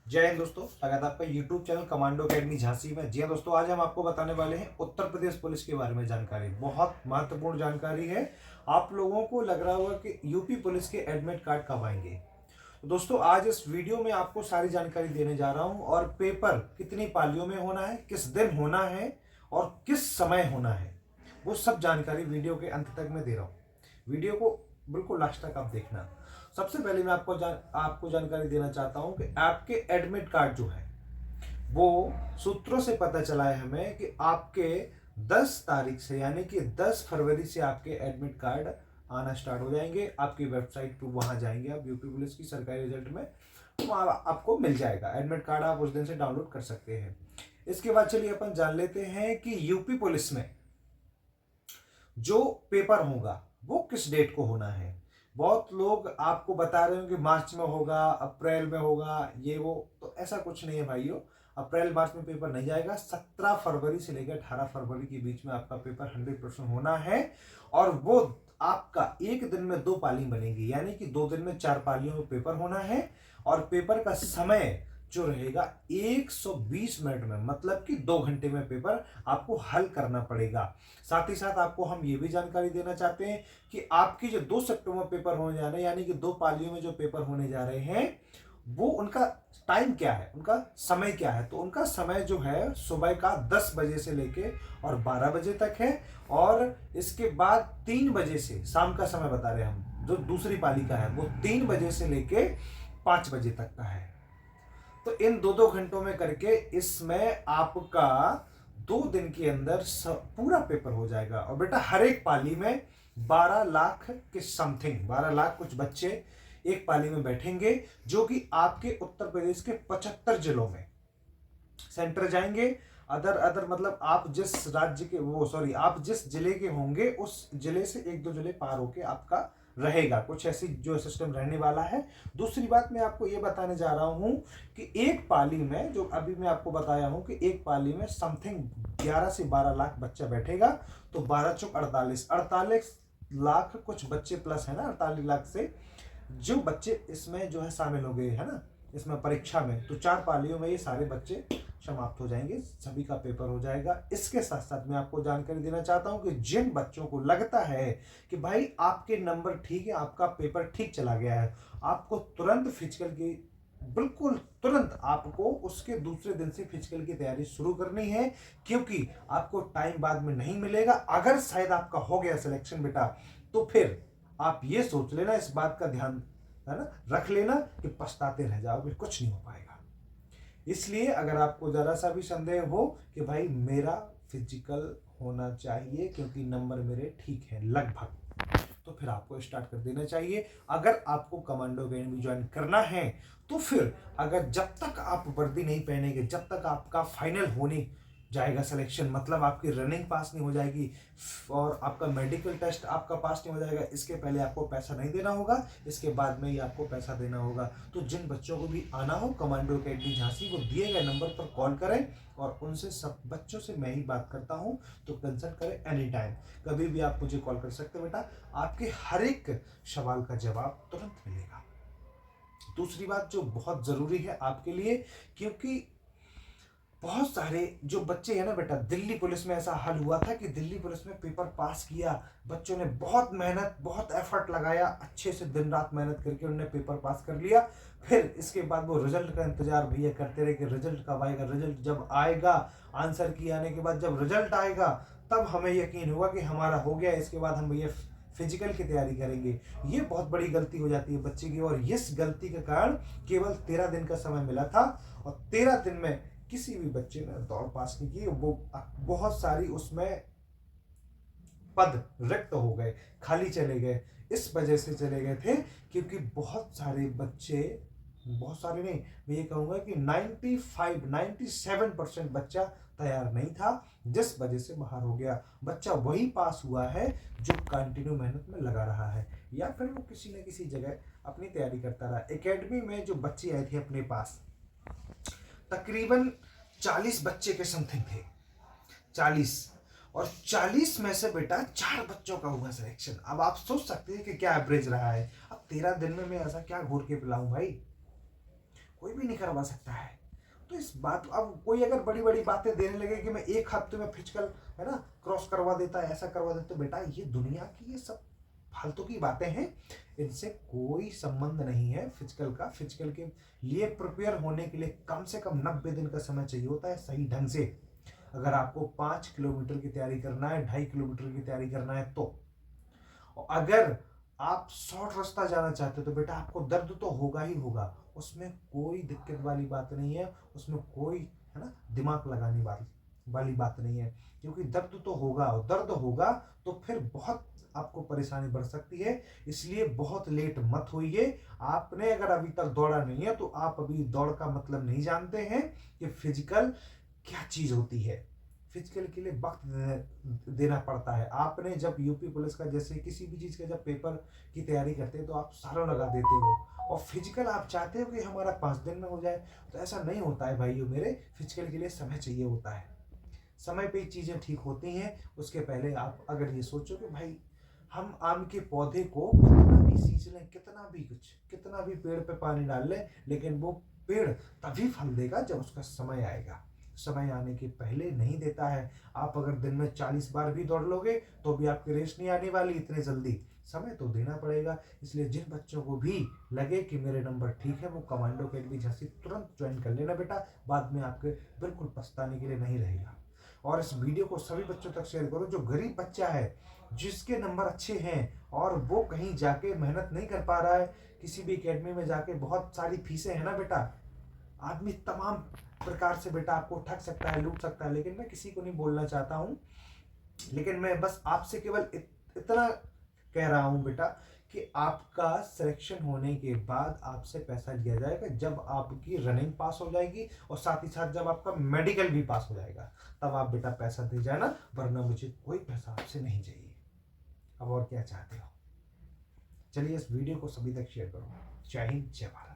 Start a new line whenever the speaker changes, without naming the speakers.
जय हिंद दोस्तों, स्वागत है आपका YouTube channel commando academy Jhansi में। जी हाँ दोस्तों, आज हम आपको बताने वाले हैं उत्तर प्रदेश पुलिस के बारे में जानकारी। बहुत महत्वपूर्ण जानकारी है। आप लोगों को लग रहा होगा कि यूपी पुलिस के एडमिट कार्ड कब आएंगे। तो दोस्तों, आज इस वीडियो में आपको सारी जानकारी देने जा रहा हूं और पेपर कितनी पालियों में होना है, किस दिन होना है और किस समय होना है, वो सब जानकारी वीडियो के अंत तक मैं दे रहा हूँ। वीडियो को बिल्कुल लास्ट तक आप देखना। सबसे पहले मैं आपको जानकारी देना चाहता हूं कि आपके एडमिट कार्ड जो है वो सूत्रों से पता चला है हमें कि आपके 10 तारीख से यानी कि 10 फरवरी से आपके एडमिट कार्ड आना स्टार्ट हो जाएंगे। आपकी वेबसाइट पर वहां जाएंगे आप यूपी पुलिस की सरकारी रिजल्ट में, तो वहां आपको मिल जाएगा एडमिट कार्ड। आप उस दिन से डाउनलोड कर सकते हैं। इसके बाद चलिए अपन जान लेते हैं कि यूपी पुलिस में जो पेपर होगा वो किस डेट को होना है। बहुत लोग आपको बता रहे हो कि मार्च में होगा, अप्रैल में होगा, ये वो, तो ऐसा कुछ नहीं है भाइयों। अप्रैल मार्च में पेपर नहीं जाएगा। 17 फरवरी से लेकर 18 फरवरी के बीच में आपका पेपर 100% होना है। और वो आपका एक दिन में 2 पाली बनेगी, यानी कि 2 दिन में 4 पालियों में पेपर होना है। और पेपर का समय जो रहेगा 120 मिनट में, मतलब कि 2 घंटे में पेपर आपको हल करना पड़ेगा। साथ ही साथ आपको हम ये भी जानकारी देना चाहते हैं कि आपकी जो 2 सितंबर पेपर होने जा रहे हैं, यानी कि 2 पालियों में जो पेपर होने जा रहे हैं, वो उनका टाइम क्या है, उनका समय क्या है। तो उनका समय जो है सुबह का 10 बजे से लेके और 12 बजे तक है। और इसके बाद 3 बजे से, शाम का समय बता रहे हैं हम, जो दूसरी पाली का है वो 3 बजे से लेके 5 बजे तक का है। तो इन 2-2 घंटों में करके इसमें आपका 2 दिन के अंदर पूरा पेपर हो जाएगा। और बेटा हर एक पाली में 12 लाख के समथिंग, 12 लाख कुछ बच्चे एक पाली में बैठेंगे, जो कि आपके उत्तर प्रदेश के 75 जिलों में सेंटर जाएंगे। अदर अदर मतलब आप जिस राज्य के आप जिस जिले के होंगे उस जिले से 1-2 जिले पार होके आपका रहेगा। कुछ ऐसी जो सिस्टम रहने वाला है। दूसरी बात मैं आपको ये बताने जा रहा हूं कि एक पाली में, जो अभी मैं आपको बताया हूं कि एक पाली में समथिंग 11 से 12 लाख बच्चा बैठेगा। तो 12 चौक 48 लाख कुछ बच्चे प्लस है ना, 48 लाख से जो बच्चे इसमें जो है शामिल हो गए है ना, इसमें परीक्षा में। तो 4 पालियों में ये सारे बच्चे समाप्त हो जाएंगे, सभी का पेपर हो जाएगा। इसके साथ साथ मैं आपको जानकारी देना चाहता हूं कि जिन बच्चों को लगता है कि भाई आपके नंबर ठीक है, आपका पेपर ठीक चला गया है, आपको तुरंत फिजिकल की, बिल्कुल तुरंत आपको उसके दूसरे दिन से फिजिकल की तैयारी शुरू करनी है, क्योंकि आपको टाइम बाद में नहीं मिलेगा। अगर शायद आपका हो गया सिलेक्शन बेटा, तो फिर आप ये सोच लेना, इस बात का ध्यान है ना रख लेना कि पछताते रह जाओगे, कुछ नहीं हो पाएगा। इसलिए अगर आपको जरा सा भी संदेह हो कि भाई मेरा फिजिकल होना चाहिए क्योंकि नंबर मेरे ठीक है लगभग, तो फिर आपको स्टार्ट कर देना चाहिए। अगर आपको कमांडो अकेडमी ज्वाइन करना है तो फिर अगर जब तक आप वर्दी नहीं पहनेंगे, जब तक आपका फाइनल होने जाएगा सिलेक्शन, मतलब आपकी रनिंग पास नहीं हो जाएगी और आपका मेडिकल टेस्ट आपका पास नहीं हो जाएगा, इसके पहले आपको पैसा नहीं देना होगा, इसके बाद में ही आपको पैसा देना होगा। तो जिन बच्चों को भी आना हो कमांडो अकेडमी झांसी, वो दिए गए नंबर पर कॉल करें और उनसे, सब बच्चों से मैं ही बात करता हूं, तो कंसल्ट करें एनी टाइम। कभी भी आप मुझे कॉल कर सकते हैं बेटा, आपके हर एक सवाल का जवाब तुरंत मिलेगा। दूसरी बात जो बहुत जरूरी है आपके लिए, क्योंकि बहुत सारे जो बच्चे हैं ना बेटा, दिल्ली पुलिस में ऐसा हाल हुआ था कि दिल्ली पुलिस में पेपर पास किया, बच्चों ने बहुत मेहनत, बहुत एफर्ट लगाया, अच्छे से दिन रात मेहनत करके उन्होंने पेपर पास कर लिया। फिर इसके बाद वो रिजल्ट का इंतजार भैया करते रहे कि रिजल्ट कब आएगा। रिजल्ट जब आएगा, आंसर की आने के बाद जब रिजल्ट आएगा, तब हमें यकीन होगा कि हमारा हो गया, इसके बाद हम भैया फिजिकल की तैयारी करेंगे। ये बहुत बड़ी गलती हो जाती है बच्चे की, और इस गलती के कारण केवल 13 दिन का समय मिला था और 13 दिन में किसी भी बच्चे ने दौड़ पास नहीं की। वो बहुत सारी उसमें पद रिक्त हो गए, खाली चले गए। इस वजह से चले गए थे क्योंकि बहुत सारे बच्चे, बहुत सारे नहीं, मैं ये कहूंगा कि 97% बच्चा तैयार नहीं था, जिस वजह से बाहर हो गया। बच्चा वही पास हुआ है जो कंटिन्यू मेहनत में लगा रहा है, या फिर वो किसी न किसी जगह अपनी तैयारी करता रहा। एकेडमी में जो बच्चे आए थे अपने पास, तकरीबन 40 बच्चे के समथिंग थे, 40। और 40 में से बेटा 4 बच्चों का हुआ सिलेक्शन। अब आप सोच सकते हैं कि क्या एवरेज रहा है। अब 13 दिन में मैं ऐसा क्या घोर के पिलाऊं भाई। कोई भी नहीं करवा सकता है। तो इस बात, अब कोई अगर बड़ी बड़ी बातें देने लगे कि मैं एक हफ्ते में फिजिकल है ना क्रॉस करवा देता है, ऐसा करवा देता, तो बेटा ये दुनिया की ये सब फालतू की बातें हैं, इनसे कोई संबंध नहीं है फिजिकल का। फिजिकल के लिए प्रिपेयर होने के लिए कम से कम 90 दिन का समय चाहिए होता है सही ढंग से। अगर आपको 5 किलोमीटर की तैयारी करना है, 2.5 किलोमीटर की तैयारी करना है, तो अगर आप शॉर्ट रास्ता जाना चाहते हो तो बेटा आपको दर्द तो होगा ही होगा, उसमें कोई दिक्कत वाली बात नहीं है, उसमें कोई है ना दिमाग लगाने वाली बात नहीं है, क्योंकि दर्द तो होगा, और दर्द होगा तो फिर बहुत आपको परेशानी बढ़ सकती है। इसलिए बहुत लेट मत होइए। आपने अगर अभी तक दौड़ा नहीं है तो आप अभी दौड़ का मतलब नहीं जानते हैं कि फिजिकल क्या चीज होती है। फिजिकल के लिए वक्त देना पड़ता है। आपने जब यूपी पुलिस का जैसे किसी भी चीज़ का जब पेपर की तैयारी करते हैं तो आप सालों लगा देते हो, और फिजिकल आप चाहते हो कि हमारा 5 दिन में हो जाए, तो ऐसा नहीं होता है भाइयों मेरे। फिजिकल के लिए समय चाहिए होता है, समय पे चीज़ें ठीक होती हैं। उसके पहले आप अगर ये सोचो कि भाई हम आम के पौधे को कितना भी सींच लें, कितना भी पेड़ पे पानी डाल लें, लेकिन वो पेड़ तभी फल देगा जब उसका समय आएगा। समय आने के पहले नहीं देता है। आप अगर दिन में 40 बार भी दौड़ लोगे तो भी आपकी रेस नहीं आने वाली इतने जल्दी, समय तो देना पड़ेगा। इसलिए जिन बच्चों को भी लगे कि मेरे नंबर ठीक है, वो कमांडो अकेडमी झांसी तुरंत ज्वाइन कर लेना बेटा, बाद में आपके बिल्कुल पछताने के लिए नहीं रहेगा। और इस वीडियो को सभी बच्चों तक शेयर करो। जो गरीब बच्चा है, जिसके नंबर अच्छे हैं और वो कहीं जाके मेहनत नहीं कर पा रहा है, किसी भी एकेडमी में जाके, बहुत सारी फीसें हैं ना बेटा, आदमी तमाम प्रकार से बेटा आपको ठग सकता है, लूट सकता है, लेकिन मैं किसी को नहीं बोलना चाहता हूँ। लेकिन मैं बस आपसे केवल इतना कह रहा हूँ बेटा कि आपका सिलेक्शन होने के बाद आपसे पैसा लिया जाएगा जब आपकी रनिंग पास हो जाएगी, और साथ ही साथ जब आपका मेडिकल भी पास हो जाएगा, तब आप बेटा पैसा दे जाना, वरना मुझे कोई पैसा आपसे नहीं चाहिए। अब और क्या चाहते हो? चलिए इस वीडियो को सभी तक शेयर करो। जय हिंद, जय भारत।